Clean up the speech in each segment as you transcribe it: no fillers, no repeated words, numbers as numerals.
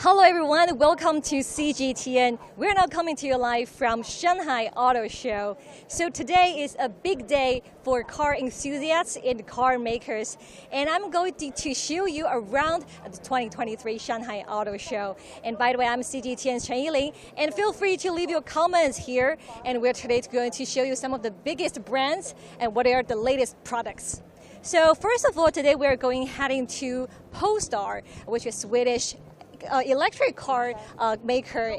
Hello everyone, welcome to CGTN. We're now coming to you live from Shanghai Auto Show. So today is a big day for car enthusiasts and car makers. And I'm going to show you around the 2023 Shanghai Auto Show. And by the way, I'm CGTN's Chen Yilin. And feel free to leave your comments here. And we're today going to show you some of the biggest brands and what are the latest products. So first of all, today we're heading to Polestar, which is Swedish electric car maker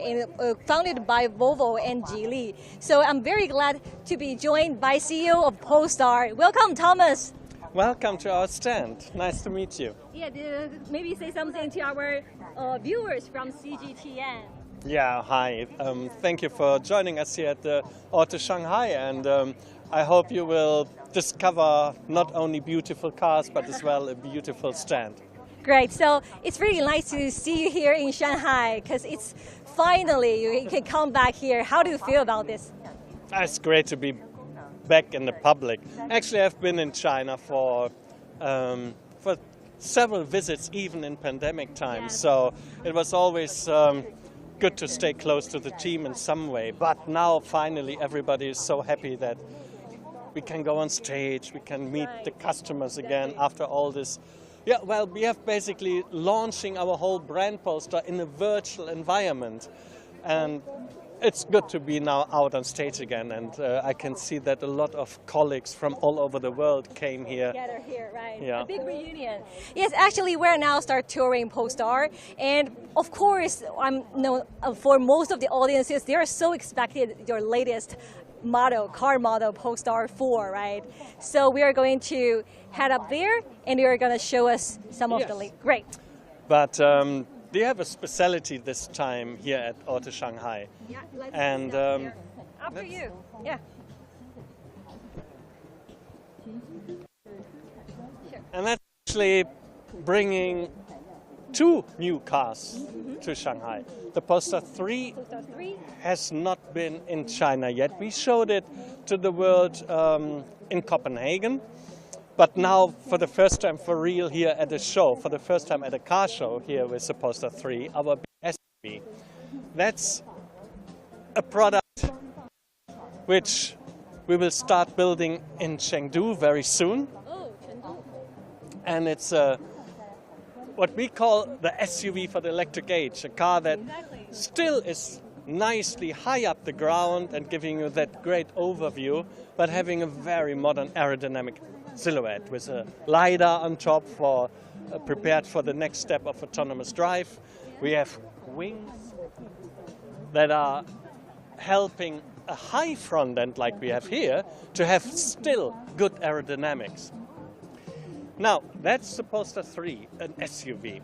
founded by Volvo and Geely. So I'm very glad to be joined by CEO of Polestar. Welcome, Thomas. Welcome to our stand. Nice to meet you. Yeah, maybe say something to our viewers from CGTN. Yeah, hi. Thank you for joining us here at the Auto Shanghai, and I hope you will discover not only beautiful cars, but as well a beautiful stand. Great. So it's really nice to see you here in Shanghai because it's finally you can come back here. How do you feel about this? It's great to be back in the public. Actually, I've been in China for several visits, even in pandemic times. Yes. So it was always good to stay close to the team in some way. But now finally everybody is so happy that we can go on stage, we can meet the customers again after all this. Yeah, well, we have basically launching our whole brand Polestar in a virtual environment, and it's good to be now out on stage again. And I can see that a lot of colleagues from all over the world came here. Together here, right? Yeah. A big reunion. Yes, actually, we're now start touring Polestar, and of course, for most of the audiences, they are so expected your latest car model, Polestar 4, right? So we are going to head up there, and you're going to show us some of the great. But they have a specialty this time here at Auto Shanghai. Yeah, let's and after you. Yeah. And that's actually bringing two new cars to Shanghai. The Polestar 3 has not been in China yet. We showed it to the world in Copenhagen, but now for the first time for real here at a show, for the first time at a car show here with the Polestar 3, our SUV. That's a product which we will start building in Chengdu very soon. Oh, Chengdu. And it's what we call the SUV for the electric age, a car that still is nicely high up the ground and giving you that great overview, but having a very modern aerodynamic silhouette with a LiDAR on top for prepared for the next step of autonomous drive. We have wings that are helping a high front end like we have here to have still good aerodynamics. Now, that's the Polestar 3, an SUV.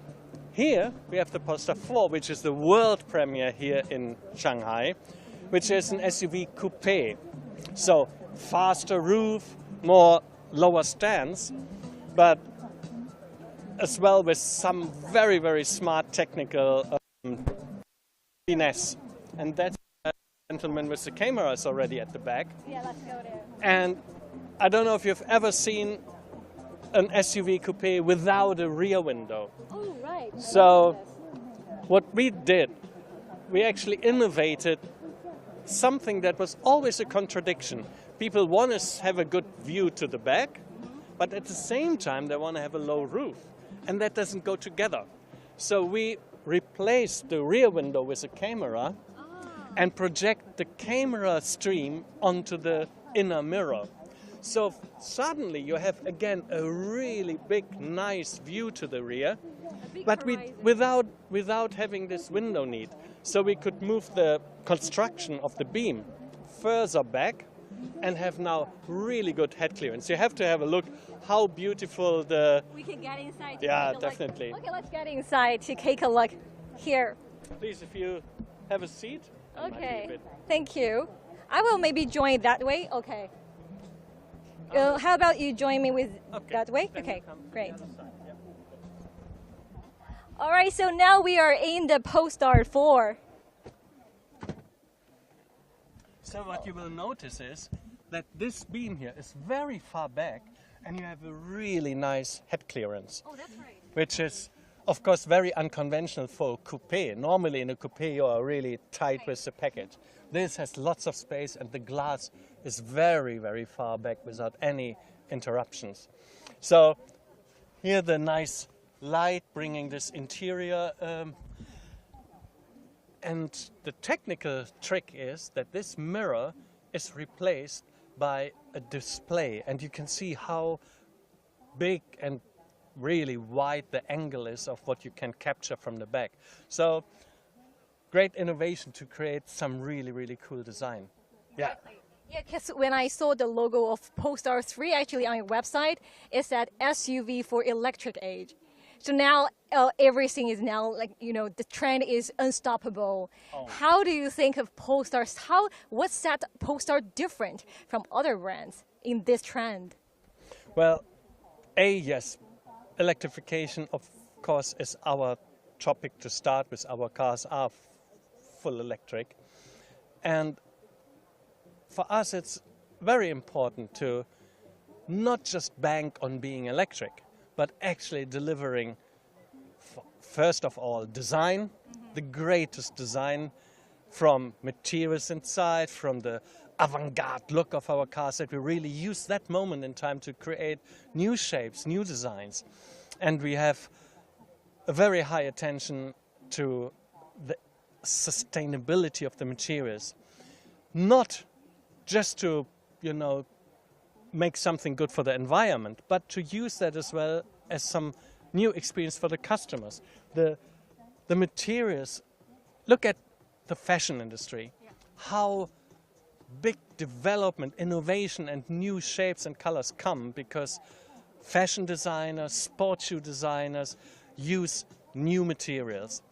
Here, we have the Polestar 4, which is the world premiere here in Shanghai, which is an SUV coupe. So, faster roof, more lower stands, but as well with some very, very smart technical finesse. And that's the gentleman with the cameras already at the back. Yeah, let's go there. And I don't know if you've ever seen an SUV coupe without a rear window. Oh, right. So what we did, we actually innovated something that was always a contradiction. People want to have a good view to the back, but at the same time they want to have a low roof, and that doesn't go together. So we replaced the rear window with a camera and project the camera stream onto the inner mirror. So suddenly you have again a really big, nice view to the rear, but without having this window need. So we could move the construction of the beam further back and have now really good head clearance. You have to have a look how beautiful the... We can get inside. Yeah, definitely. Okay, let's get inside to take a look here. Please, if you have a seat. Okay, thank you. I will maybe join that way. Okay. How about you join me with that way? Okay, great. All right, so now we are in the Polestar 4. So what you will notice is that this beam here is very far back, and you have a really nice head clearance. Oh, that's right. Which is of course, very unconventional for a coupe. Normally in a coupe you are really tight with the package. This has lots of space and the glass is very, very far back without any interruptions. So here the nice light bringing this interior. And the technical trick is that this mirror is replaced by a display. And you can see how big and really wide the angle is of what you can capture from the back. So great innovation to create some really, really cool design. Yeah. Yeah, because when I saw the logo of Polestar 3 actually on your website, it said SUV for electric age. So now everything is now like, you know, the trend is unstoppable. Oh. How do you think of Polestar? What set Polestar different from other brands in this trend? Well, yes, electrification, of course, is our topic to start with. Our cars are full electric. And for us, it's very important to not just bank on being electric, but actually delivering, first of all, design, the greatest design, from materials inside, from the avant-garde look of our cars, that we really use that moment in time to create new shapes, new designs. And we have a very high attention to the sustainability of the materials. Not just to, you know, make something good for the environment, but to use that as well as some new experience for the customers. The materials, look at the fashion industry, how big development, innovation and new shapes and colors come because fashion designers, sports shoe designers use new materials.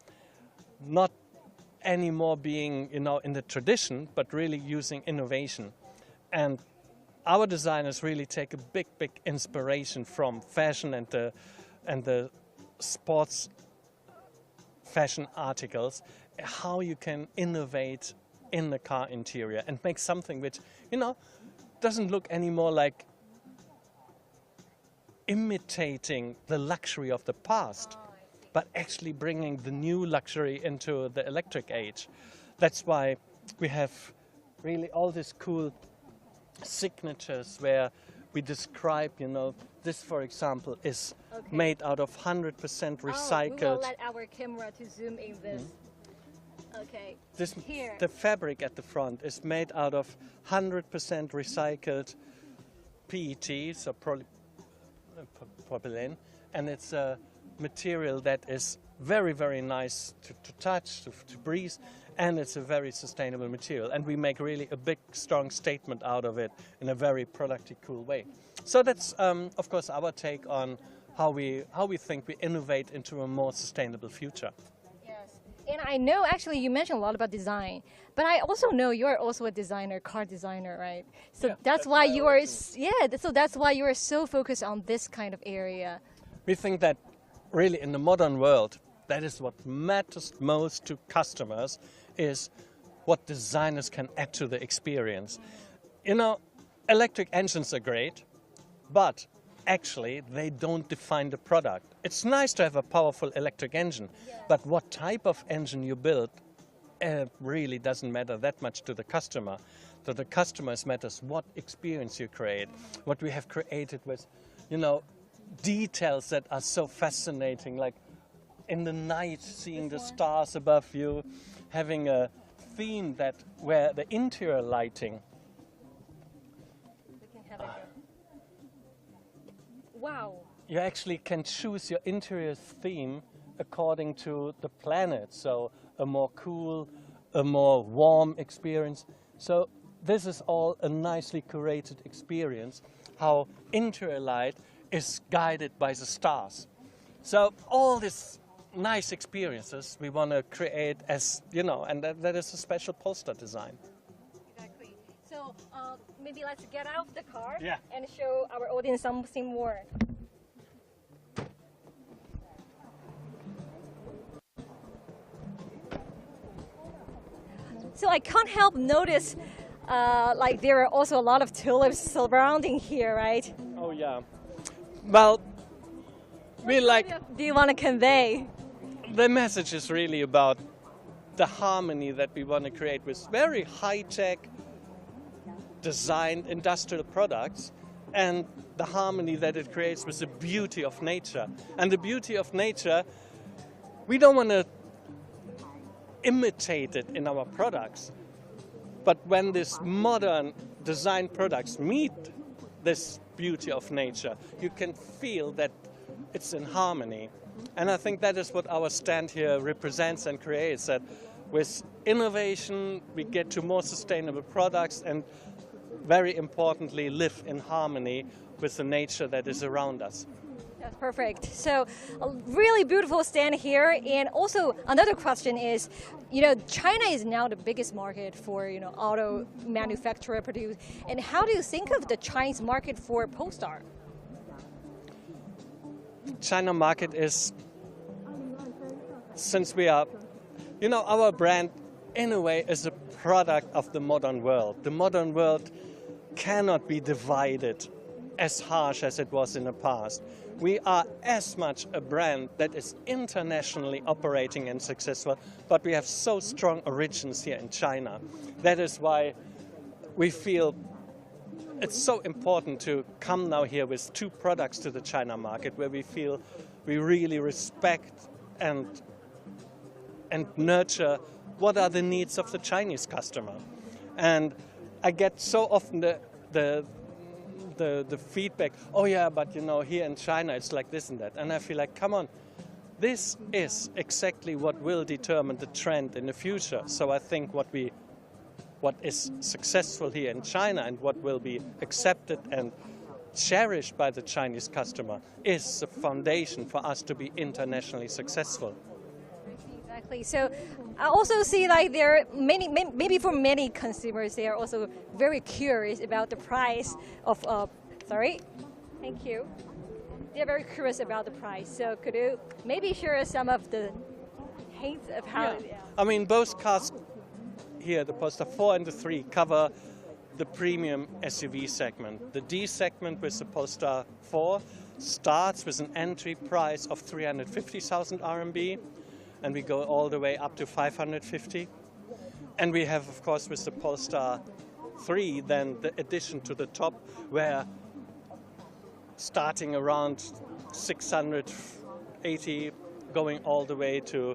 Not anymore being, you know, in the tradition, but really using innovation. And our designers really take a big, big inspiration from fashion and the sports fashion articles, how you can innovate in the car interior and make something which, you know, doesn't look anymore like imitating the luxury of the past, but actually bringing the new luxury into the electric age. That's why we have really all these cool signatures where we describe, you know, this, for example, is made out of 100% recycled. We will let our camera to zoom in this. Okay. This, here. The fabric at the front is made out of 100% recycled PET, so propylene, and it's a material that is very, very nice to touch, to breathe, and it's a very sustainable material. And we make really a big, strong statement out of it in a very productive, cool way. So that's, of course, our take on how we think we innovate into a more sustainable future. Yes, and I know actually you mentioned a lot about design, but I also know you are also a designer, car designer, right? So yeah, that's why you are, so that's why you are so focused on this kind of area. We think that really in the modern world, that is what matters most to customers, is what designers can add to the experience. You know, electric engines are great, but actually they don't define the product. It's nice to have a powerful electric engine, but what type of engine you build really doesn't matter that much to the customer. To the customers matters what experience you create, what we have created with, you know, details that are so fascinating, like in the night seeing the stars above you, having a theme that where the interior lighting. We can have it. Wow. You actually can choose your interior theme according to the planet, so a more cool, a more warm experience. So this is all a nicely curated experience, how interior light is guided by the stars. So all these nice experiences we want to create as, you know, and that is a special Polestar design. Exactly. So maybe let's get out of the car Yeah. and show our audience something more. So I can't help notice like there are also a lot of tulips surrounding here, right? Oh yeah. Well, We like Do you want to convey? the message is really about the harmony that we want to create with very high-tech designed industrial products and the harmony that it creates with the beauty of nature. And the beauty of nature, we don't want to imitate it in our products. But when these modern design products meet this beauty of nature, you can feel that it's in harmony. And I think that is what our stand here represents and creates, that with innovation we get to more sustainable products and very importantly live in harmony with the nature that is around us. That's perfect. So a really beautiful stand here. And also another question is, China is now the biggest market for, auto manufacturer produce. And how do you think of the Chinese market for Polestar? China market is, since we are, our brand in a way is a product of the modern world. The modern world cannot be divided as harsh as it was in the past. We are as much a brand that is internationally operating and successful, but we have so strong origins here in China. That is why we feel it's so important to come now here with two products to the China market where we feel we really respect and nurture what are the needs of the Chinese customer. And I get so often the feedback, oh yeah, but here in China it's like this and that. And I feel like, come on, this is exactly what will determine the trend in the future. So I think what is successful here in China and what will be accepted and cherished by the Chinese customer is the foundation for us to be internationally successful. Exactly. So I also see like there are maybe for many consumers, they are also very curious about the price of, thank you. They're very curious about the price. So could you maybe share some of the hints of how? Yeah. I mean, both cars here, the Polestar 4 and the 3, cover the premium SUV segment. The D segment with the Polestar 4 starts with an entry price of 350,000 RMB. And we go all the way up to 550. And we have, of course, with the Polestar 3, then the addition to the top, where starting around 680, going all the way to,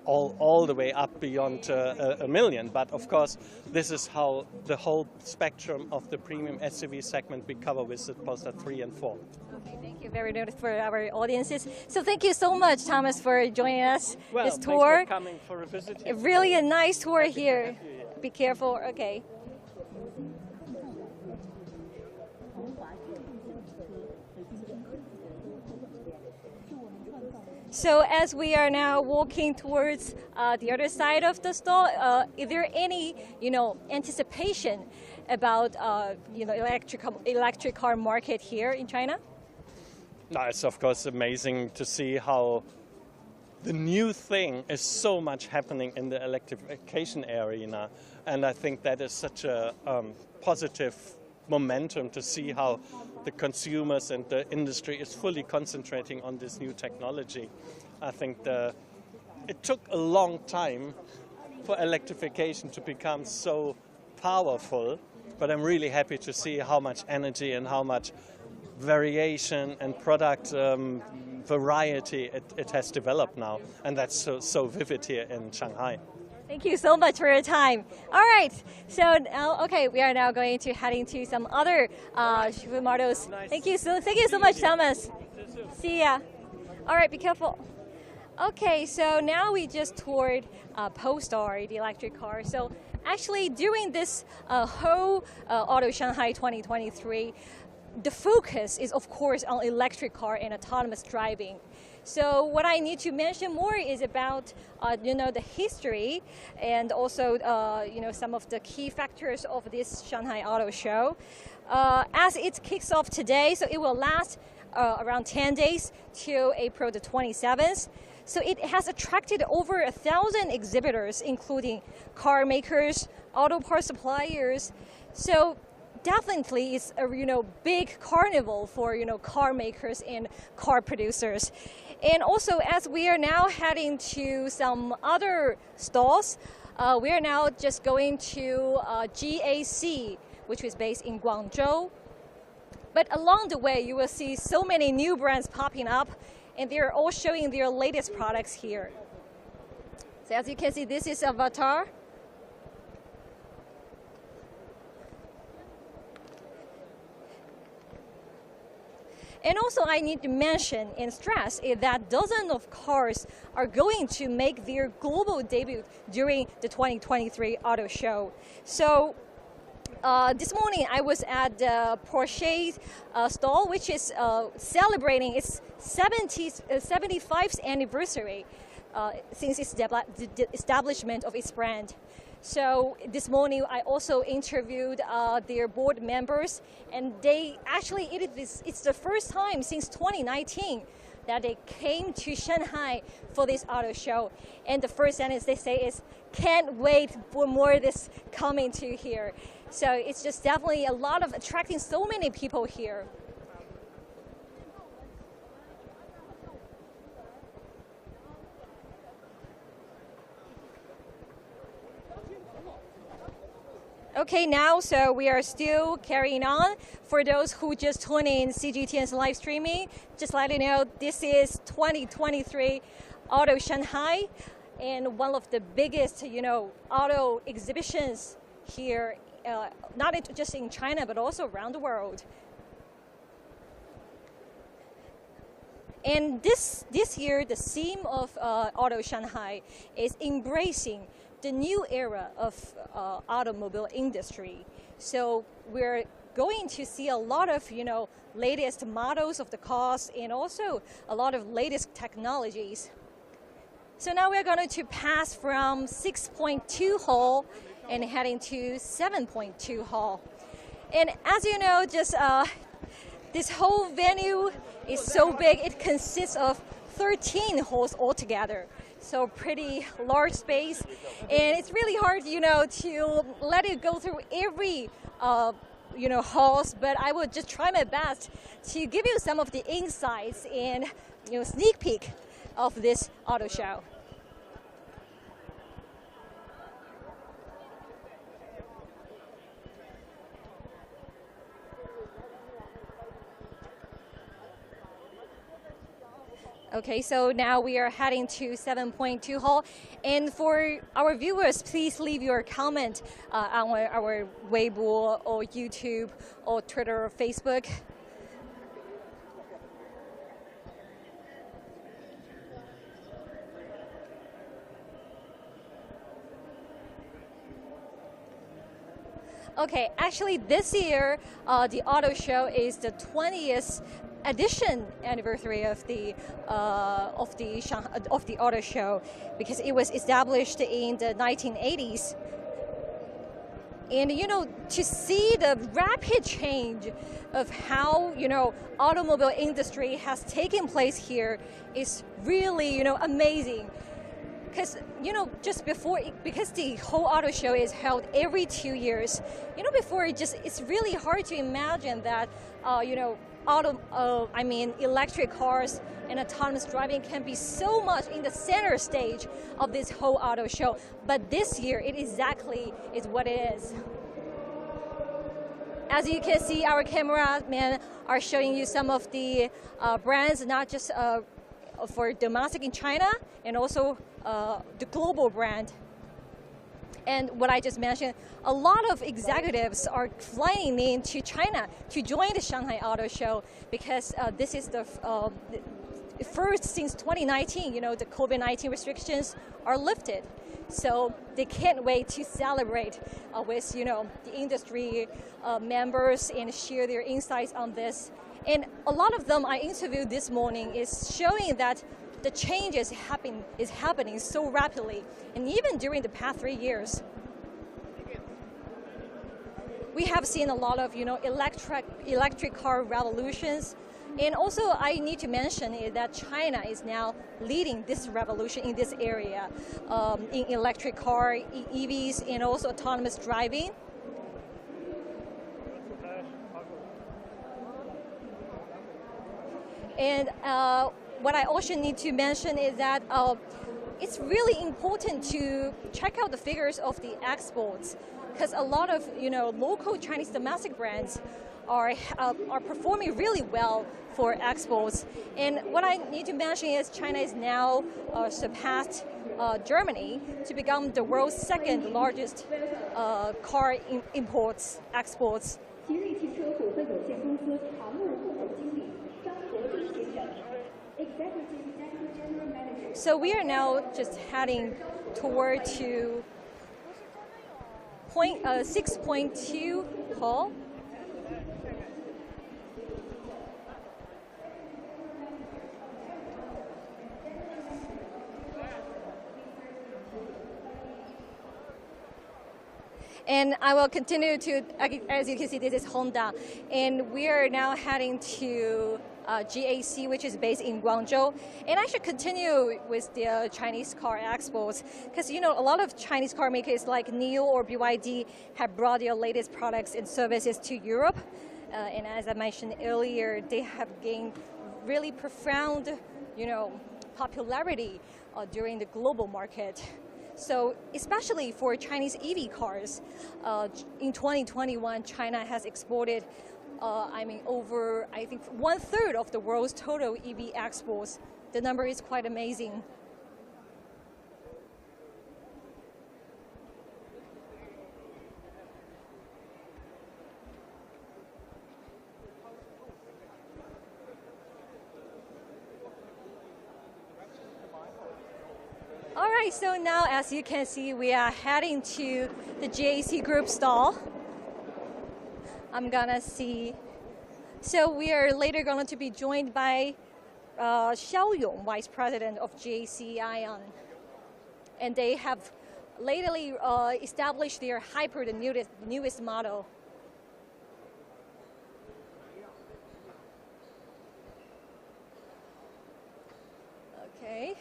all the way up beyond a million. But of course, this is how the whole spectrum of the premium SUV segment we cover with the Polestar 3 and 4. Okay, thank you very much for our audiences. So thank you so much, Thomas, for joining us this tour. Thanks for coming for a visit here. Really a nice tour here. Be careful. Okay. So as we are now walking towards the other side of the stall, is there any, anticipation about, electric car market here in China? No, it's of course amazing to see how the new thing is so much happening in the electrification arena, and I think that is such a positive momentum to see how the consumers and the industry is fully concentrating on this new technology. I think it took a long time for electrification to become so powerful, but I'm really happy to see how much energy and how much variation and product variety it has developed now, and that's so vivid here in Shanghai. Thank you so much for your time. All right, so now, we are now going to heading to some other models. Nice. Thank you so much, Thomas. See ya. All right, be careful. Okay, so now we just toured Polestar, the electric car. So actually, during this whole Auto Shanghai 2023, the focus is, of course, on electric car and autonomous driving. So what I need to mention more is about, the history and also, some of the key factors of this Shanghai Auto Show. As it kicks off today, so it will last around 10 days till April the 27th. So it has attracted over 1,000 exhibitors, including car makers, auto parts suppliers. So definitely is a big carnival for car makers and car producers. And also, as we are now heading to some other stalls, we are now just going to GAC, which is based in Guangzhou. But along the way, you will see so many new brands popping up, and they're all showing their latest products here. So as you can see, this is Avatar. And also I need to mention and stress is that dozens of cars are going to make their global debut during the 2023 Auto Show. So this morning I was at the Porsche stall, which is celebrating its 75th anniversary since its the establishment of its brand. So this morning I also interviewed their board members, and they actually, it's the first time since 2019 that they came to Shanghai for this auto show. And the first sentence they say is, can't wait for more of this coming to here. So it's just definitely a lot of attracting so many people here. Okay, now, so we are still carrying on. For those who just tuned in CGTN's live streaming, just let you know, this is 2023 Auto Shanghai, and one of the biggest, auto exhibitions here, not just in China, but also around the world. And this year, the theme of Auto Shanghai is embracing the new era of automobile industry. So we're going to see a lot of, latest models of the cars and also a lot of latest technologies. So now we're going to pass from 6.2 hall and heading to 7.2 hall. And as you know, just this whole venue is so big, it consists of 13 halls altogether. So pretty large space, and it's really hard, to let it go through every, halls. But I will just try my best to give you some of the insights and, sneak peek of this auto show. Okay, so now we are heading to 7.2 hall. And for our viewers, please leave your comment on our Weibo or YouTube or Twitter or Facebook. Okay, actually this year, the auto show is the 20th edition anniversary of the auto show, because it was established in the 1980s. And to see the rapid change of how automobile industry has taken place here is really amazing. Because just before, because the whole auto show is held every 2 years, before it's really hard to imagine that electric cars and autonomous driving can be so much in the center stage of this whole auto show. But this year, it exactly is what it is. As you can see, our cameramen are showing you some of the brands, not just for domestic in China, and also the global brand. And what I just mentioned, a lot of executives are flying into China to join the Shanghai Auto Show, because this is the first since 2019, the COVID-19 restrictions are lifted. So they can't wait to celebrate with, the industry members and share their insights on this. And a lot of them I interviewed this morning is showing that the change is happening so rapidly, and even during the past 3 years. We have seen a lot of, electric car revolutions. And also I need to mention is that China is now leading this revolution in this area, in electric car, EVs, and also autonomous driving. And what I also need to mention is that it's really important to check out the figures of the exports, because a lot of local Chinese domestic brands are performing really well for exports. And what I need to mention is China is now surpassed Germany to become the world's second largest car exports. So we are now just heading toward to 6.2 hall. And I will continue to, as you can see, this is Honda. And we are now heading to GAC, which is based in Guangzhou. And I should continue with the Chinese car exports, because a lot of Chinese car makers like NIO or BYD have brought their latest products and services to Europe. And as I mentioned earlier, they have gained really profound, popularity during the global market. So especially for Chinese EV cars, in 2021, China has exported, over, I think, 1/3 of the world's total EV exports. The number is quite amazing. All right, so now as you can see, we are heading to the GAC Group stall. I'm gonna see. So we are later going to be joined by Xiao Yong, Vice President of GAC Ion. And they have lately established their Hyper, the newest model. Okay.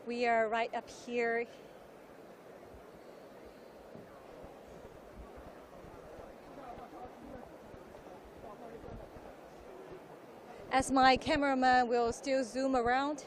We are right up here. As my cameraman will still zoom around.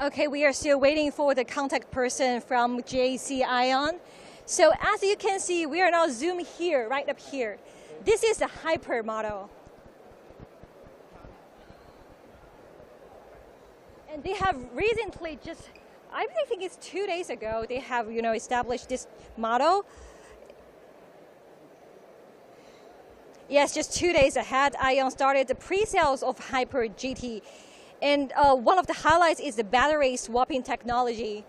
Okay, we are still waiting for the contact person from GAC Ion. So as you can see, we are now zoomed here, right up here. This is the Hyper model. And they have recently just, I think it's 2 days ago, they have established this model. Yes, just 2 days ahead, Ion started the pre-sales of Hyper GT. And one of the highlights is the battery swapping technology.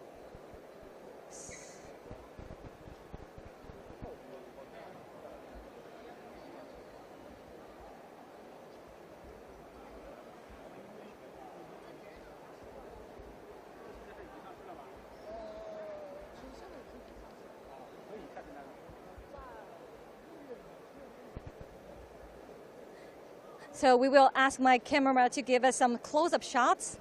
So we will ask my cameraman to give us some close-up shots.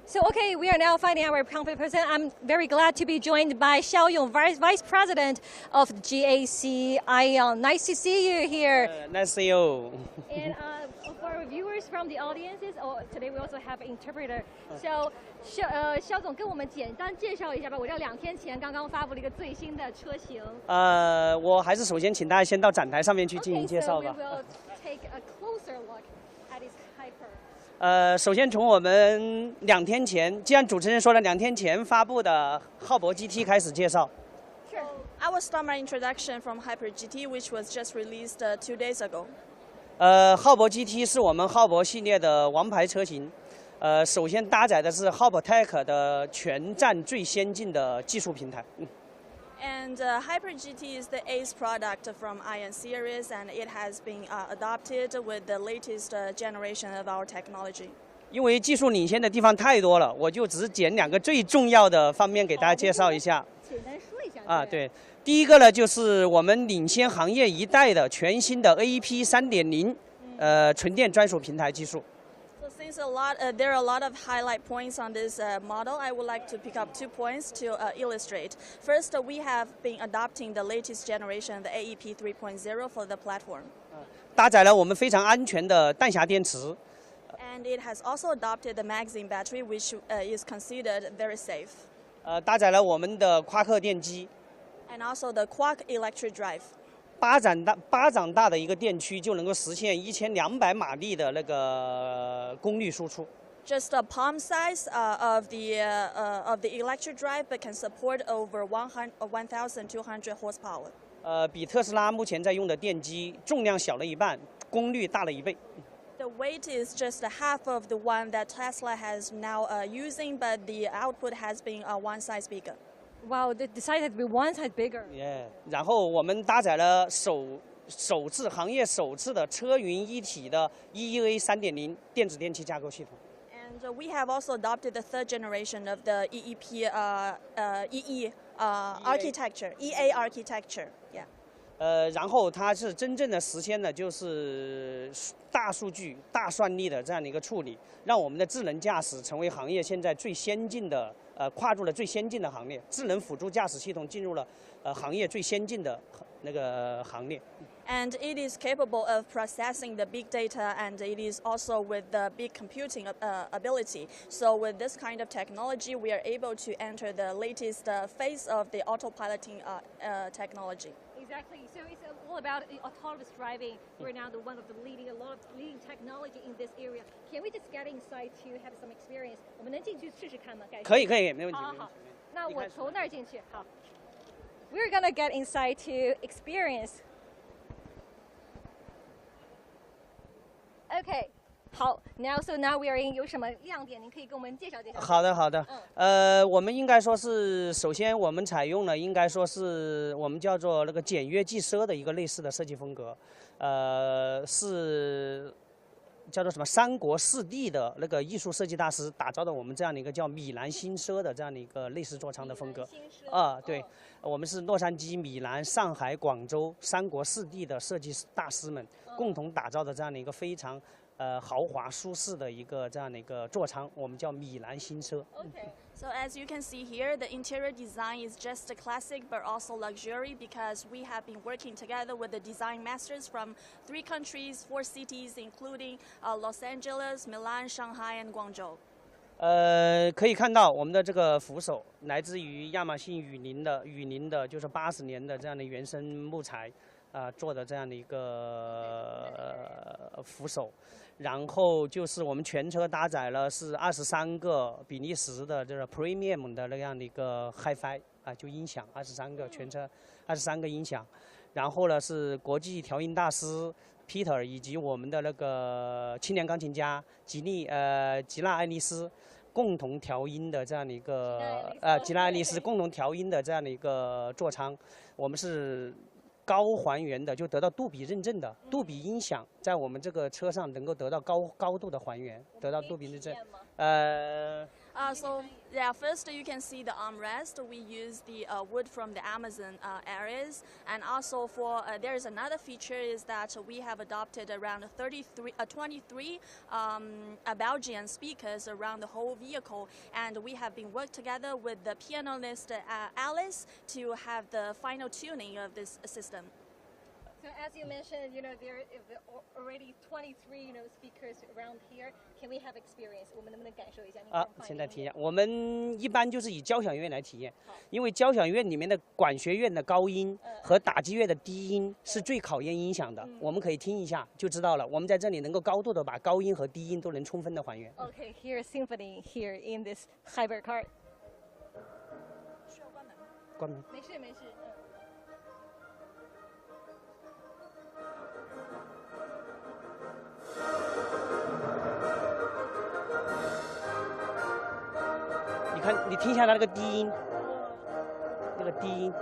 So okay, we are now finding our contact person. I'm very glad to be joined by Xiao Yong, Vice President of GAC Ion. Nice to see you here. Nice to see you. And for our viewers from the audiences, or today we also have interpreter. So, 肖总跟我们简单介绍一下吧。我知道2天前刚刚发布了一个最新的车型。我还是首先请大家先到展台上面去进行介绍吧。Okay, so we will take a closer look at its hyper. 首先从我们2天前，既然主持人说了2天前发布的浩博 GT 开始介绍。Sure. I will start my introduction from Hyper GT, which was just released 2 days ago. 浩博 GT 是我们浩博系列的王牌车型。首先搭载的是 Hypertech 的全站最先进的技术平台。And Hyper GT is the ace product from Ion series, and it has been adopted with the latest generation of our technology. 因为技术领先的地方太多了，我就只捡2个最重要的方面给大家介绍一下。简单说一下。啊，对，第一个呢就是我们领先行业一代的全新的 AEP 3.0，纯电专属平台技术。So since there are a lot of highlight points on this model, I would like to pick up 2 points to illustrate. First, we have been adopting the latest generation, the AEP 3.0 for the platform. 搭载了我们非常安全的弹匣电池。And it has also adopted the magazine battery, which is considered very safe. 搭载了我们的夸克电机。And also the Quark electric drive. 巴掌大的一个电区就能够实现1200马力的那个功率输出。Just a palm size of the electric drive, but can support over 1,200 horsepower. 比特斯拉目前在用的电机重量小了1半，功率大了1倍。The weight is just half of the one that Tesla has now using, but the output has been 1 size bigger. Wow, the size has been 1 size bigger. Yeah. 然后我们搭载了行业首次的车云一体的 EEA 3.0电子电器架构系统。And we have also adopted the 3rd generation of the EEP architecture, EA architecture. Yeah. 然后它是真正的实现了就是大数据、大算力的这样的一个处理，让我们的智能驾驶成为行业现在最先进的跨入了最先进的行列，智能辅助驾驶系统进入了行业最先进的那个行列。And it is capable of processing the big data, and it is also with the big computing ability. So with this kind of technology, we are able to enter the latest phase of the autopiloting technology. Exactly. So it's all about autonomous driving. We're now a lot of leading technology in this area. Can we just get inside to have some experience? 我们能进去试试看吗？可以，没问题。好，那我从那儿进去。好。We're gonna get inside to experience. Okay. 好 ，now we are in 有什么亮点？您可以跟我们介绍介绍。好的。我们应该说是，首先我们采用了应该说是我们叫做那个简约即奢的一个类似的设计风格，是叫做什么3国4帝的那个艺术设计大师打造的我们这样的一个叫米兰新奢的这样的一个类似座舱的风格。对，我们是洛杉矶、米兰、上海、广州3国4帝的设计大师们共同打造的这样的一个非常豪华舒适的一个这样的一个座舱，我们叫米兰新奢。Okay. So as you can see here, the interior design is just a classic but also luxury because we have been working together with the design masters from 3 countries, 4 cities, including Los Angeles, Milan, Shanghai, and Guangzhou. 可以看到我们的这个扶手来自于亚马逊雨林的，就是80年的这样的原生木材做的这样的一个扶手。然后就是我们全车搭载了是23个比利时的这个 Premium 的那样的一个 Hi-Fi 就音响23个，全车23个音响。然后呢是国际调音大师 Peter 以及我们的那个青年钢琴家吉娜爱丽丝共同调音的这样的一个吉娜爱丽丝共同调音的这样的一个座舱，我们是高还原的，就得到杜比认证的杜比音响，在我们这个车上能够得到高度的还原，得到杜比认证。So yeah, first you can see the armrest. We use the wood from the Amazon areas, and also for there is another feature is that we have adopted around 23 Belgian speakers around the whole vehicle, and we have been worked together with the pianist Alice to have the final tuning of this system. So as you mentioned, there are already 23, speakers around here. Can we have experience? 我们能不能感受一下？现在体验，我们一般就是以交响乐来体验，因为交响乐里面的管弦乐的高音和打击乐的低音是最考验音响的。我们可以听一下就知道了。我们在这里能够高度的把高音和低音都能充分的还原。Okay, here's symphony here in this hybrid car. 需要关门吗？关门。没事。你看，你听一下它那个低音，那个低音。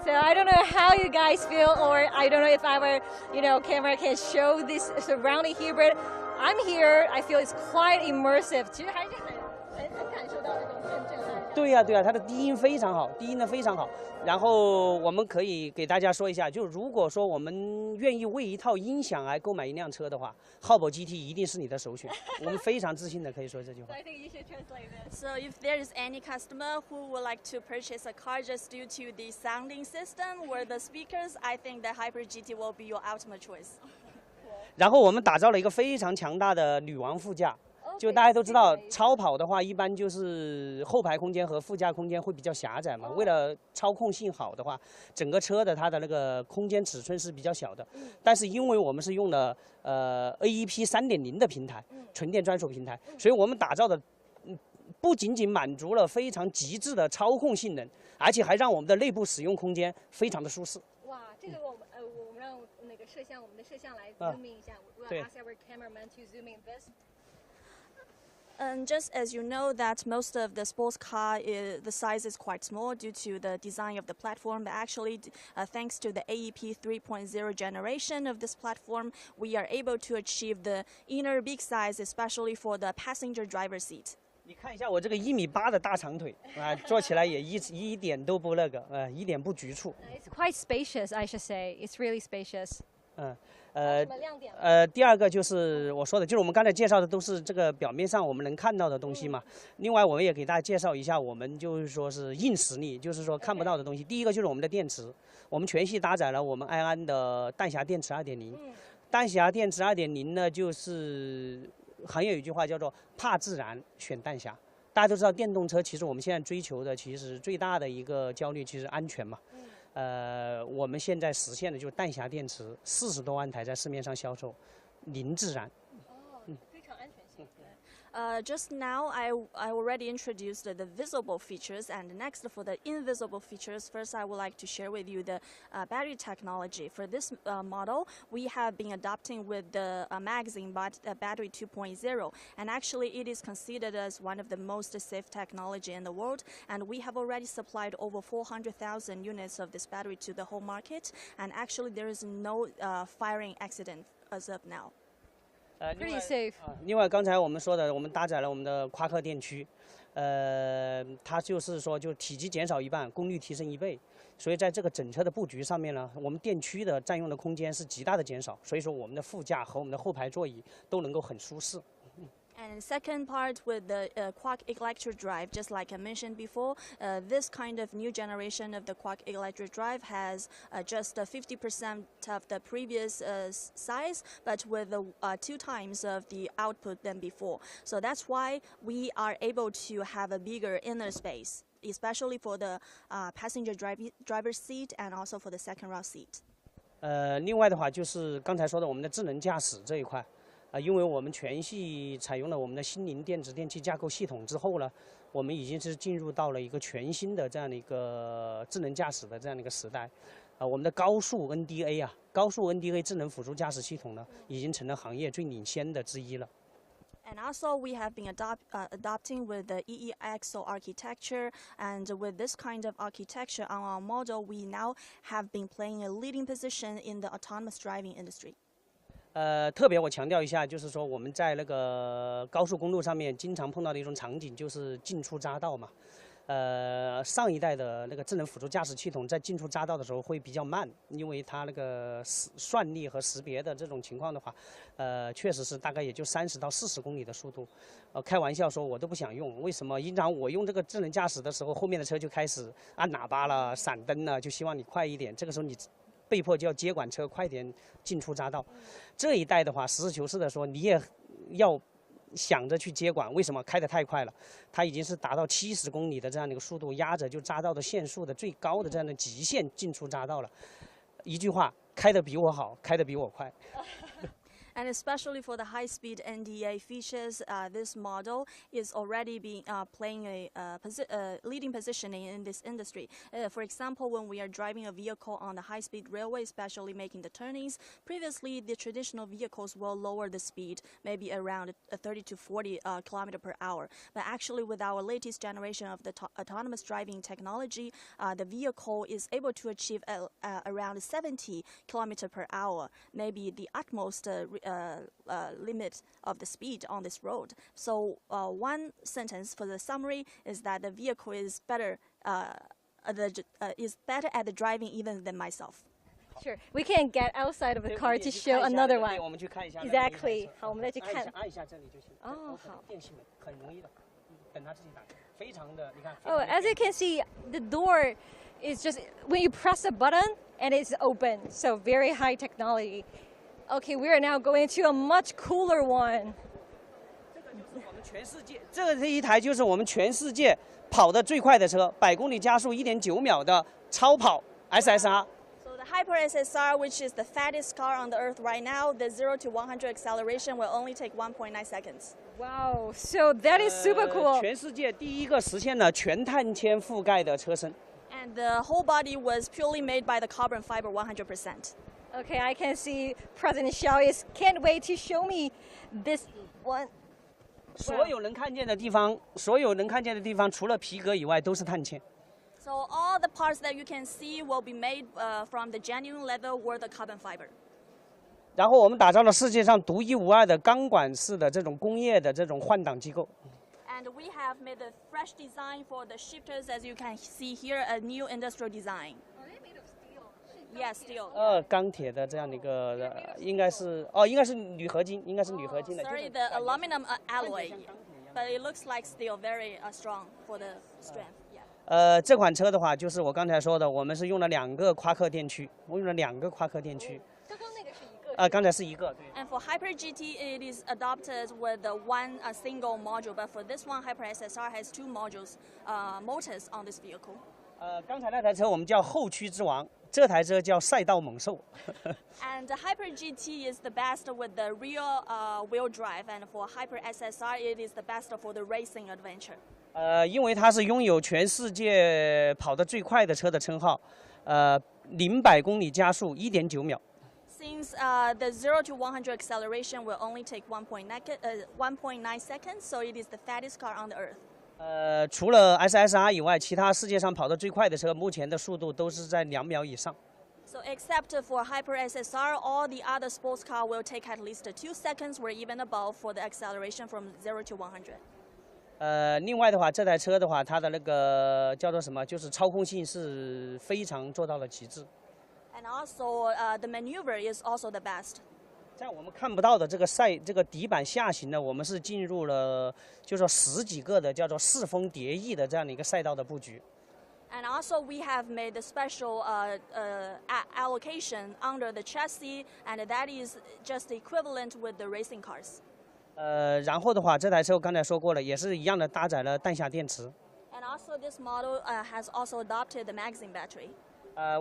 So I don't know how you guys feel, or I don't know if our, camera can show this surrounding here, but I'm here. I feel it's quite immersive. 其实还是很感受到那种震撼。对呀，它的低音非常好，低音的非常好。然后我们可以给大家说一下，就如果说我们愿意为一套音响来购买一辆车的话，浩博 GT 一定是你的首选。我们非常自信的可以说这句话。So I think you should translate this. So if there is any customer who would like to purchase a car just due to the sounding system or the speakers, I think the Hybrid GT will be your ultimate choice. 然后我们打造了一个非常强大的女王副驾。就大家都知道，超跑的话，一般就是后排空间和副驾空间会比较狭窄嘛。为了操控性好的话，整个车的它的那个空间尺寸是比较小的。但是因为我们是用了AEP 3.0的平台，纯电专属平台，所以我们打造的不仅仅满足了非常极致的操控性能，而且还让我们的内部使用空间非常的舒适。哇，这个我们让那个我们的摄像来 zoom in 一下。We'll ask our cameraman to zoom in this. And just as you know that most of the sports car, the size is quite small due to the design of the platform, but actually thanks to the AEP 3.0 generation of this platform, we are able to achieve the inner big size, especially for the passenger driver seat. 你看一下我这个1.8米的大长腿啊，坐起来也一点都不那个，一点不局促。It's quite spacious, I should say. It's really spacious. 第二个就是我说的，就是我们刚才介绍的都是这个表面上我们能看到的东西嘛。另外，我们也给大家介绍一下我们就是说是硬实力，就是说看不到的东西。第一个就是我们的电池，我们全系搭载了我们埃安的弹匣电池2.0。弹匣电池2.0呢，就是行业有一句话叫做“怕自燃，选弹匣”。大家都知道，电动车其实我们现在追求的其实最大的一个焦虑，其实安全嘛。我们现在实现的就是弹匣电池40多万台在市面上销售，零自燃。非常安全性。Just now, I already introduced the visible features, and next for the invisible features, first I would like to share with you the battery technology. For this model, we have been adopting with the magazine battery 2.0, and actually it is considered as one of the most safe technology in the world, and we have already supplied over 400,000 units of this battery to the whole market, and actually there is no firing accident as of now. Pretty safe. 另外，刚才我们说的，我们搭载了我们的夸克电驱，它就是说就体积减少1半，功率提升1倍，所以在这个整车的布局上面呢，我们电驱的占用的空间是极大的减少，所以说我们的副驾和我们的后排座椅都能够很舒适。And second part with the Quark electric drive, just like I mentioned before, this kind of new generation of the Quark electric drive has just 50% of the previous size, but with 2 times of the output than before. So that's why we are able to have a bigger inner space, especially for the passenger driver's seat and also for the second row seat. 另外的话就是刚才说的我们的智能驾驶这一块。因为我们全系采用了我们的心灵电子电气架构系统之后呢，我们已经是进入到了一个全新的这样的一个智能驾驶的这样的一个时代。我们的高速 NDA 高速 NDA 智能辅助驾驶系统呢，已经成了行业最领先的之一了。And also, we have been adopting with the EEXO architecture, and with this kind of architecture on our model, we now have been playing a leading position in the autonomous driving industry. 特别我强调一下，就是说我们在那个高速公路上面经常碰到的一种场景，就是进出匝道嘛。上一代的那个智能辅助驾驶系统在进出匝道的时候会比较慢，因为它那个算力和识别的这种情况的话，确实是大概也就30到40公里的速度。开玩笑说我都不想用，为什么？经常我用这个智能驾驶的时候，后面的车就开始按喇叭了、闪灯了，就希望你快一点。这个时候你被迫就要接管车，快点进出匝道。这一代的话，实事求是的说，你也要想着去接管，为什么？开得太快了，它已经是达到70公里的这样的一个速度，压着就匝道的限速的最高的这样的极限进出匝道了。一句话，开得比我好，开得比我快。And especially for the high-speed NDA features, this model is already playing a leading position in this industry. For example, when we are driving a vehicle on the high-speed railway, especially making the turnings, previously the traditional vehicles will lower the speed, maybe around 30 to 40 km per hour. But actually, with our latest generation of the autonomous driving technology, the vehicle is able to achieve around 70 km per hour, maybe the utmost limit of the speed on this road. So one sentence for the summary is that the vehicle is better at the driving even than myself. Sure, we can get outside of the car to show another one. 我们去看一下。Exactly. 好，我们再去看。按一下这里就行。哦，好。电器门很容易的，等它自己打开，非常的，你看。Oh, as you can see, the door is just when you press a button and it's open. So very high technology. Okay, we are now going to a much cooler one. 我们全世界，这一台就是我们全世界跑得最快的车，100公里加速1.9秒的超跑 SSR。So the Hyper SSR, which is the fastest car on the earth right now, the 0 to 100 acceleration will only take 1.9 seconds. Wow, so that is super cool. 全世界第一个实现了全碳纤覆盖的车身。And the whole body was purely made by the carbon fiber 100%. Okay, I can see President Xiao can't wait to show me this one. 所有能看见的地方，除了皮革以外都是碳纤。So all the parts that you can see will be made from the genuine leather or the carbon fiber. 然后我们打造了世界上独一无二的钢管式的这种工业的这种换挡机构。And we have made a fresh design for the shifters, as you can see here, a new industrial design. Yes, steel. 钢铁的这样的一个，应该是铝合金，应该是铝合金的。Sorry, the aluminum alloy, but it looks like steel, very strong for the strength. Yeah. 这款车的话，就是我刚才说的，我们是用了2个夸克电驱，刚刚那个是一个。刚才是一个。对。And for Hyper GT, it is adopted with the one single module, but for this one, Hyper SSR has 2 modules, motors on this vehicle. 刚才那台车我们叫后驱之王，这台车叫赛道猛兽。And the Hyper GT is the best with the rear wheel drive, and for Hyper SSR, it is the best for the racing adventure. 因为它是拥有全世界跑得最快的车的称号，0-100公里加速1.9秒。Since the 0 to 100 acceleration will only take 1.9 seconds, so it is the fastest car on the earth. 除了 SSR 以外，其他世界上跑得最快的车，目前的速度都是在2秒以上。So except for Hyper SSR, all the other sports car will take at least 2 seconds or even above for the acceleration from 0 to 100. 另外的话，这台车的话，它的那个叫做什么，就是操控性是非常做到了极致。And also, the maneuver is also the best. 在我们看不到的这个底板下行呢，我们是进入了，就说10几个的叫做4峰叠翼的这样的一个赛道的布局。And also, we have made a special allocation under the chassis, and that is just equivalent with the racing cars. 然后的话，这台车我刚才说过了，也是一样的搭载了弹匣电池。And also, this model has also adopted the magazine battery.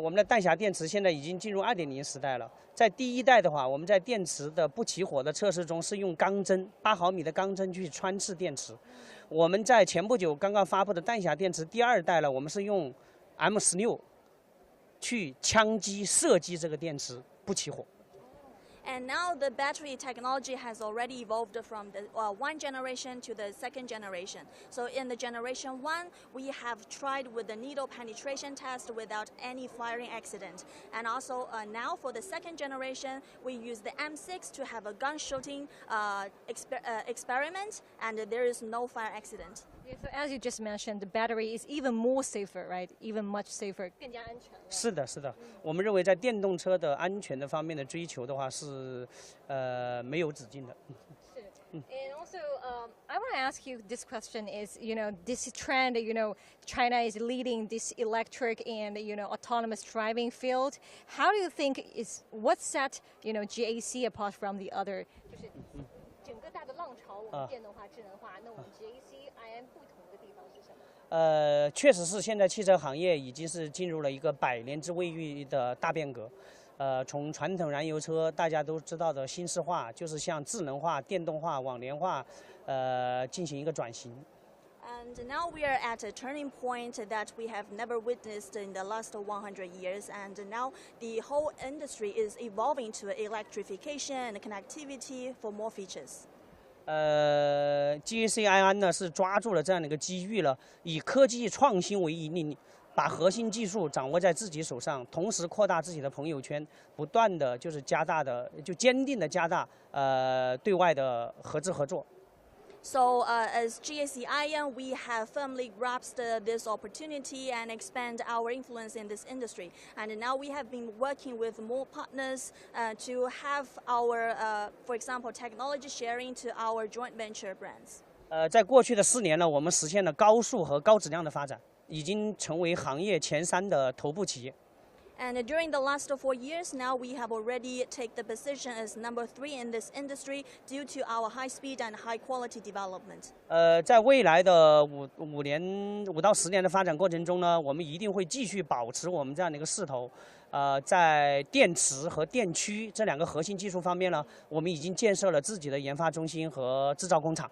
我们的弹匣电池现在已经进入2.0时代了。在第一代的话，我们在电池的不起火的测试中是用钢针8毫米的钢针去穿刺电池。我们在前不久刚刚发布的弹匣电池第2代了，我们是用 M16去枪击射击这个电池不起火。And now the battery technology has already evolved from the one generation to the second generation. So in the generation 1, we have tried with the needle penetration test without any firing accident. And also now for the second generation, we use the M6 to have a gun shooting experiment, and there is no fire accident. Okay, so as you just mentioned, the battery is even more safer, right? Even much safer. 更加安全了。是的，是的，我们认为在电动车的安全的方面的追求的话是没有止境的。And also, I want to ask you this question is, this trend, China is leading this electric and, autonomous driving field. How do you think what set, GAC apart from the other? 就是整个大的浪潮，我们电动化、智能化，那我们 GAC、IM 不同的地方是什么？确实是现在汽车行业已经是进入了一个100年之未遇的大变革。从传统燃油车大家都知道的新式化，就是向智能化、电动化、网联化，进行一个转型。And now we are at a turning point that we have never witnessed in the last 100 years. And now the whole industry is evolving to electrification and connectivity for more features. GAC IN 呢是抓住了这样的一个机遇了，以科技创新为引领。把核心技术掌握在自己手上，同时扩大自己的朋友圈，不断的就是坚定的加大对外的合资合作。So as GAC IN, we have firmly grasped this opportunity and expand our influence in this industry. And now we have been working with more partners to have our, for example, technology sharing to our joint venture brands. 在过去的4年呢，我们实现了高速和高质量的发展。已经成为行业前3的头部企业。And during the last 4 years, now we have already taken the position as number 3 in this industry due to our high speed and high quality development. 在未来的5到10年的发展过程中呢，我们一定会继续保持我们这样的一个势头。在电池和电驱这2个核心技术方面呢，我们已经建设了自己的研发中心和制造工厂。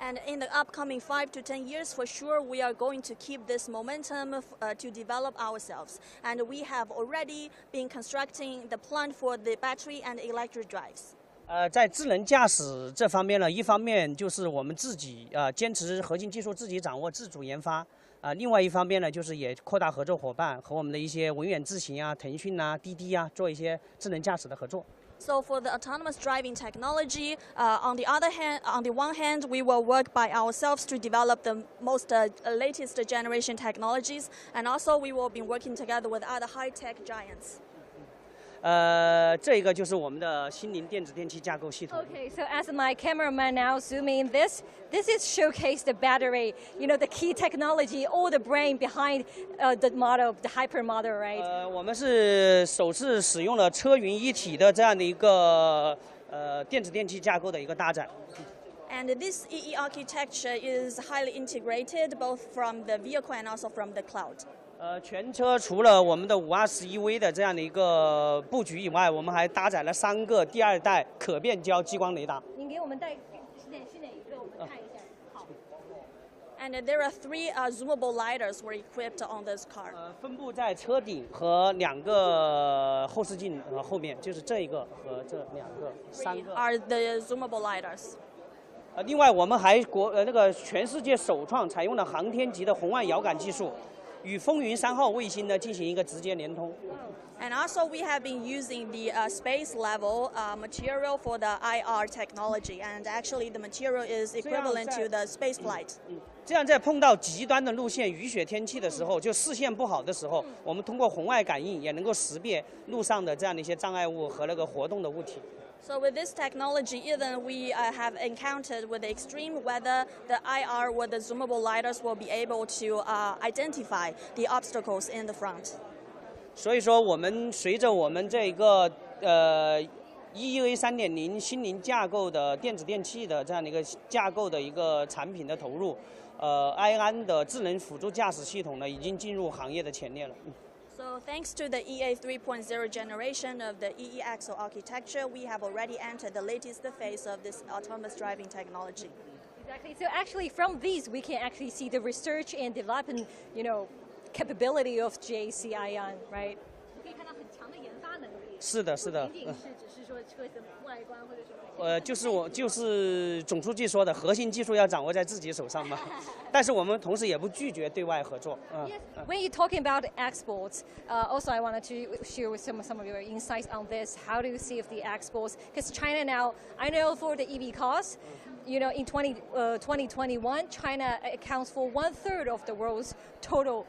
And in the upcoming 5 to 10 years, for sure, we are going to keep this momentum to develop ourselves. And we have already been constructing the plant for the battery and electric drives. 在智能驾驶这方面呢，一方面就是我们自己坚持核心技术自己掌握、自主研发。另外一方面呢，就是也扩大合作伙伴，和我们的一些文远智行啊、腾讯啊、滴滴啊，做一些智能驾驶的合作。So for the autonomous driving technology, on the one hand, we will work by ourselves to develop the most latest generation technologies, and also we will be working together with other high-tech giants. 这个就是我们的心灵电子电器架构系统。Okay, so as my cameraman now zooming in this is showcase the battery, the key technology, all the brain behind the model, the hyper model, right? 我们是首次使用了车云一体的这样的一个电子电器架构的一个搭载。And this EE architecture is highly integrated, both from the vehicle and also from the cloud. 全车除了我们的521V 的这样的一个布局以外，我们还搭载了3个第2代可变焦激光雷达。您给我们带是哪一个？我们看一下。好。And there are 3 zoomable lidars were equipped on this car. 分布在车顶和2个后视镜后面，就是这一个和这2个，3个。Are the zoomable lidars. 另外我们还全世界首创采用了航天级的红外遥感技术。与风云3号卫星呢进行一个直接连通。And also we have been using the space level material for the IR technology, and actually the material is equivalent to the space flight. 这样在碰到极端的路线、雨雪天气的时候，就视线不好的时候，我们通过红外感应也能够识别路上的这样的一些障碍物和活动的物体。So with this technology, even we have encountered with the extreme weather, the IR or the zoomable lidars will be able to identify the obstacles in the front. 所以说，我们随着我们这个EEA 3.0心灵架构的电子电器的这样的一个架构的一个产品的投入，IN 的智能辅助驾驶系统呢，已经进入行业的前列了。So thanks to the EA 3.0 generation of the EE axle architecture, we have already entered the latest phase of this autonomous driving technology. Exactly. So actually from these, we can actually see the research and development, capability of GAC ION, right? 可以看到很强的研发能力。是的，是的。仅仅是只是说车子外观或者什么。就是总书记说的，核心技术要掌握在自己手上嘛。但是我们同时也不拒绝对外合作。Yes. When you're talking about exports, also I wanted to share with some of your insights on this. How do you see if the exports? Because China now, I know for the EV cars, you know, in 2021, China accounts for 1/3 of the world's total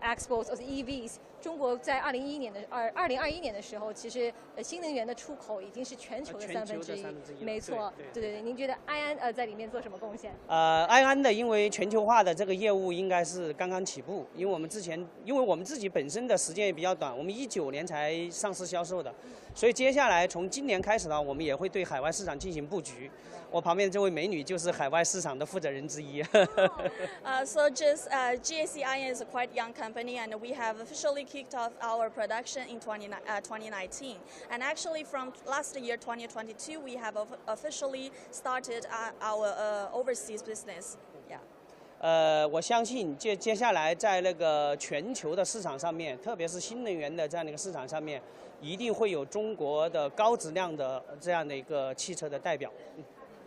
exports of EVs. 中国在2021年的时候，其实新能源的出口已经是全球的1/3。没错，对。您觉得埃安在里面做什么贡献？埃安的因为全球化的这个业务应该是刚刚起步，因为我们自己本身的时间也比较短，我们19年才上市销售的，所以接下来从今年开始呢，我们也会对海外市场进行布局。我旁边这位美女就是海外市场的负责人之一。So GAC is a quite young company, and we have officially kicked off our production in 2019. And actually, from last year, 2022, we have officially started our overseas business. Yeah. 我相信接下来在那个全球的市场上面，特别是新能源的这样的一个市场上面，一定会有中国的高质量的这样的一个汽车的代表。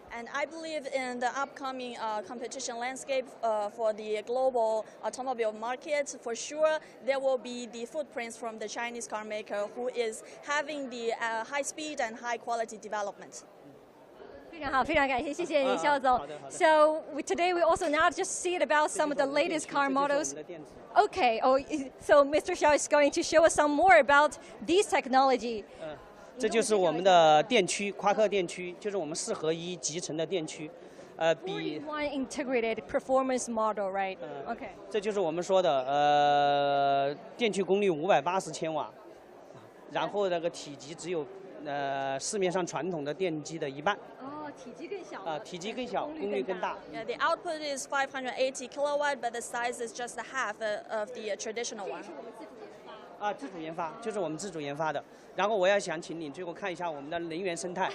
And I believe in the upcoming competition landscape for the global automobile market. For sure, there will be the footprints from the Chinese car maker who is having the high speed and high quality development. 非常好，非常感谢，谢谢你，肖总。So today we also now just see it about some of the latest car models. Okay. Oh, so Mr. Xiao is going to show us some more about these technology. 这就是我们的电驱，夸克电驱，就是我们4合1集成的电驱，比 one integrated performance model, right? Okay. 这就是我们说的电驱功率580千瓦，然后那个体积只有市面上传统的电机的1半。哦，体积更小。体积更小，功率更大。Yeah, the output is 580 kilowatt, but the size is just half of the traditional one. 自主研发，就是我们自主研发的。然后我要想请你最后看一下我们的能源生态。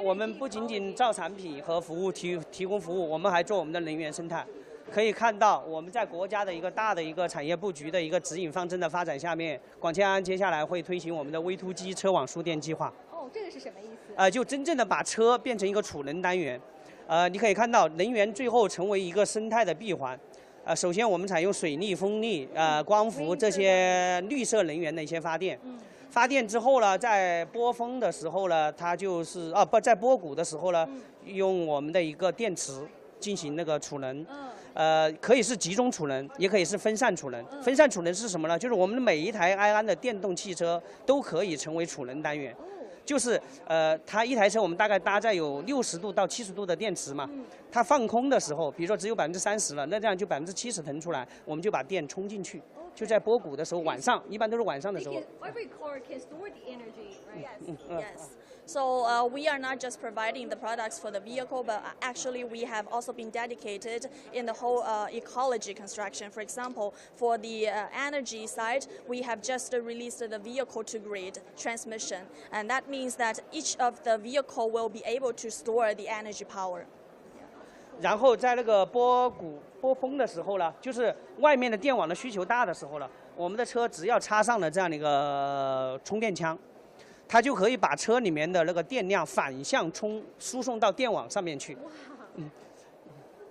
我们不仅仅造产品和服务提供服务，我们还做我们的能源生态。可以看到我们在国家的一个大的一个产业布局的一个指引方针的发展下面，广汽埃安接下来会推行我们的 V2G 车网输电计划。哦，这个是什么意思？就真正的把车变成一个储能单元。你可以看到能源最后成为一个生态的闭环。首先我们采用水力、风力、光伏这些绿色能源的一些发电。发电之后呢，在波峰的时候呢，它就是在波谷的时候呢，用我们的一个电池进行那个储能。可以是集中储能，也可以是分散储能。分散储能是什么呢？就是我们每一台埃安的电动汽车都可以成为储能单元。就是它一台车我们大概搭载有60度到70度的电池嘛，它放空的时候，比如说只有30%了，那这样就70%腾出来，我们就把电充进去，就在波谷的时候，晚上一般都是晚上的时候。Every car can store the energy, right? Yes. So we are not just providing the products for the vehicle, but actually we have also been dedicated in the whole ecology construction. For example, for the energy side, we have just released the vehicle-to-grid transmission, and that means that each of the vehicle will be able to store the energy power. 然后在那个波峰的时候呢，就是外面的电网的需求大的时候呢，我们的车只要插上了这样的一个充电枪。它就可以把车里面的那个电量反向输送到电网上面去。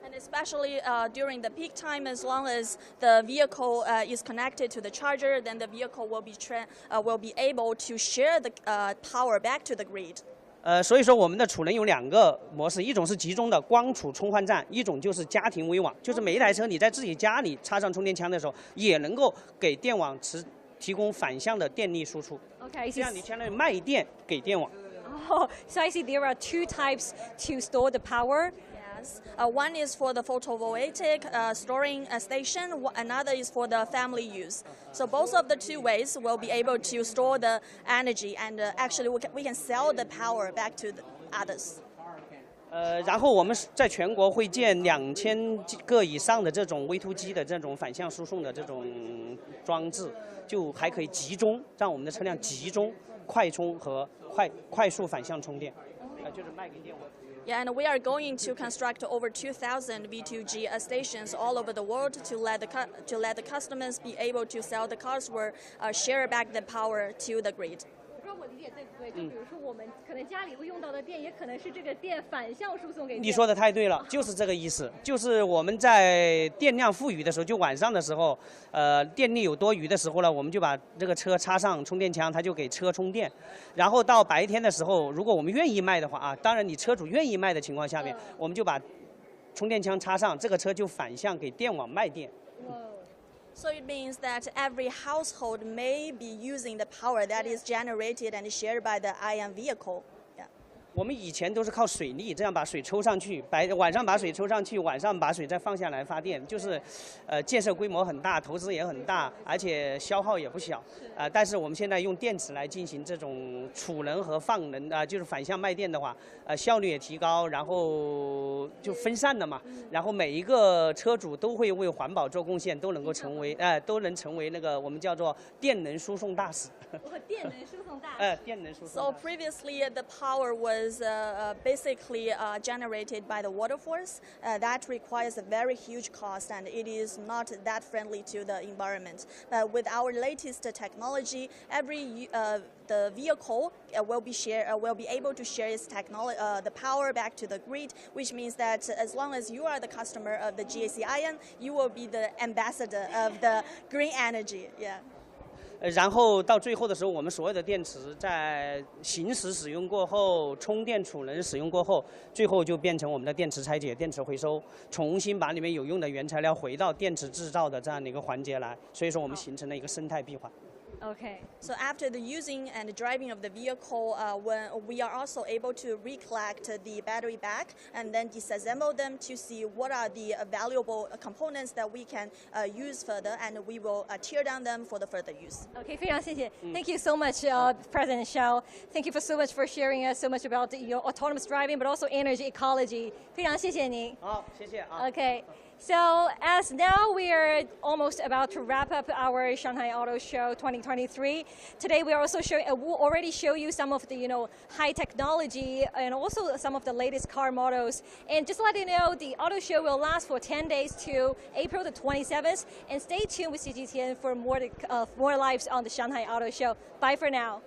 And especially during the peak time, as long as the vehicle is connected to the charger, then the vehicle will be able to share the power back to the grid. 所以说我们的储能有2个模式，一种是集中的光储充换站，一种就是家庭微网，就是每一台车你在自己家里插上充电枪的时候，也能够给电网提供反向的电力输出。Okay, 这样你相当于卖电给电网。Oh, so I see there are 2 types to store the power. Yes. One is for the photovoltaic storing station. Another is for the family use. So both of the 2 ways will be able to store the energy, and actually we can sell the power back to the others. 然后我们在全国会建2000个以上的这种 V2G 的这种反向输送的这种装置，就还可以集中让我们的车辆集中快充和快速反向充电，就是卖给电网。Yeah, and we are going to construct over 2,000 V2G stations all over the world to let the customers be able to sell the cars or share back the power to the grid. 不知道我理解对不对？就比如说我们可能家里会用到的电，也可能是这个电反向输送给。你说的太对了，就是这个意思。就是我们在电量富裕的时候，就晚上的时候，电力有多余的时候呢，我们就把这个车插上充电枪，它就给车充电。然后到白天的时候，如果我们愿意卖的话啊，当然你车主愿意卖的情况下面，我们就把充电枪插上，这个车就反向给电网卖电。So it means that every household may be using the power that is generated and shared by the IM vehicle. 我们以前都是靠水力，这样把水抽上去，晚上把水抽上去，晚上把水再放下来发电，就是，建设规模很大，投资也很大，而且消耗也不小。但是我们现在用电池来进行这种储能和放能啊，就是反向卖电的话，效率也提高，然后就分散了嘛。然后每一个车主都会为环保做贡献，都能够成为都能成为那个我们叫做电能输送大使。电能输送大使。电能输送。So previously the power was basically generated by the water force. That requires a very huge cost, and it is not that friendly to the environment. But with our latest technology, the vehicle will be able to share its the power back to the grid, which means that as long as you are the customer of the GAC-IN, you will be the ambassador of the green energy. Yeah. 然后到最后的时候，我们所有的电池在行驶使用过后，充电储能使用过后，最后就变成我们的电池拆解、电池回收，重新把里面有用的原材料回到电池制造的这样的一个环节来。所以说，我们形成了一个生态闭环。Okay. So after the using and driving of the vehicle, when we are also able to recollect the battery back and then disassemble them to see what are the valuable components that we can use further, and we will tear down them for the further use. Okay, 非常谢谢。Thank you so much, President Xiao. Thank you so much for sharing us so much about your autonomous driving, but also energy ecology. 非常谢谢您。好，谢谢啊。Okay. So as now we are almost about to wrap up our Shanghai Auto Show 2023. Today we are also we'll already show you some of the high technology and also some of the latest car models. And just to let you know, the auto show will last for 10 days to April the 27th. And stay tuned with CGTN for more lives on the Shanghai Auto Show. Bye for now.